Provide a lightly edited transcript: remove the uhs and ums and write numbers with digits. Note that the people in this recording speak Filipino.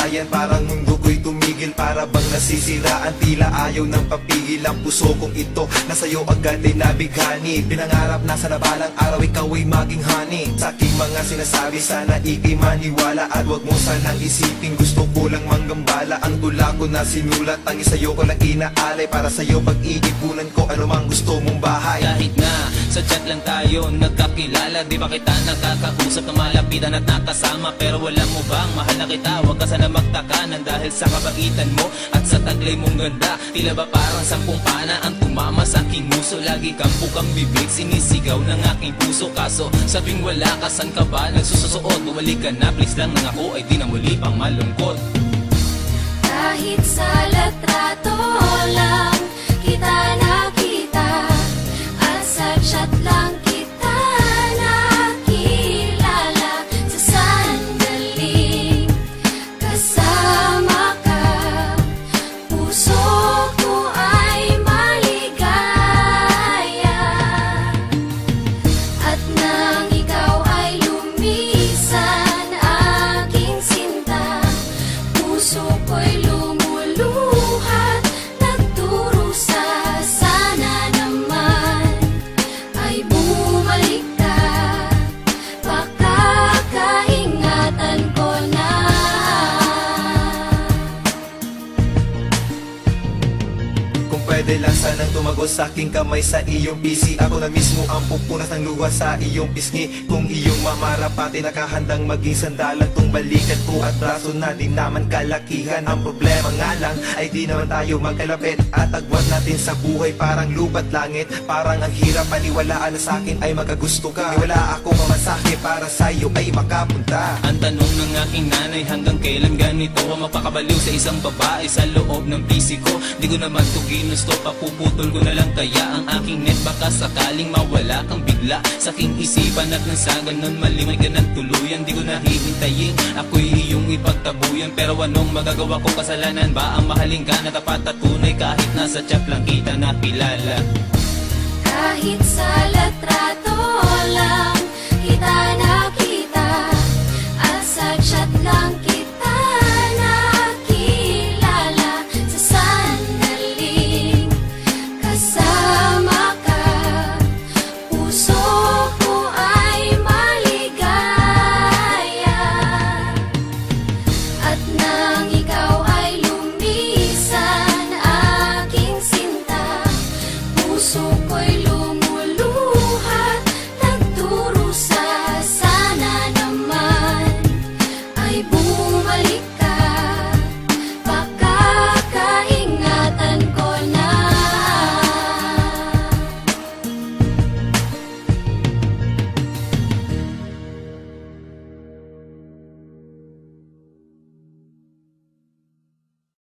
namamalayan, parang mundo ko'y tumigil, para bang nasisiraan, tila ayaw ng papigil. Ang puso kong ito na sa'yo agad ay nabighani, pinangarap na sa nabalang araw ikaw ay maging honey. Sa aking mga sinasabi sana ika'y maniwala, at wag mo sanang isipin gusto ko lang manggambala. Ang tula ko na sinulat, ang isayo ko lang inaalay, para sa'yo pag-iipunan ko ano mang gusto mong bahay. Kahit na sa chat lang tayo nagkakilala, di ba kita nakakausap na malapitan at nakasama, pero wala mo bang mahal na kita? Huwag ka sana magtakanan dahil sa kabaitan mo at sa taglay mong ganda. Tila ba parang sampung pana ang tumama sa aking muso, lagi kang bukang bibig, sinisigaw ng aking puso. Kaso sabing wala ka, san ka ba nagsususuot? Bumalik ka na please lang, nang ako ay di na muli pang malungkot. Kahit sa litrato lang kita nakita, at sa chat lang kita nakilala, sa sandaling kasama ka, puso ko ay maligaya. At nang ikaw ay lumisan, aking sinta, puso ko'y lumuluhat, nagdurusa. Sana naman ay bumalik ka, baka kaingatan ko na. Kung pwede lang sanang tumagos sa aking kamay sa iyong PC, ako na mismo ang pupunas ng luha sa iyong pisngi. Kung iyong mamarapati, nakahandang maging sandalan tong balikat ko at braso na di naman kalakihan. Ang problema nga lang ay di naman tayo magkalapit, at agwat natin sa buhay parang lupat langit. Parang ang hirap paniwalaan na sa akin ay magkagusto ka, wala akong mamasahe para sa'yo ay makapunta. Ang tanong ng aking nanay, hanggang kailan ganito ang mapakabaliw sa isang babae sa loob ng PC ko? Di ko naman to ginusto, papuputol ko na lang kaya ang aking net, baka sakaling mawala kang bigla sa aking isipan. At nang sa ganun malimay ka ng tuluyan, di ko nahihintayin ako'y iyong ipagtabuyan. Pero anong magagawa ko, kasalanan ba ang mahalin ka na tapat at tunay, kahit nasa chat lang kita nakilala? Kahit sa litrato lang kita nakita, at sa chat lang kita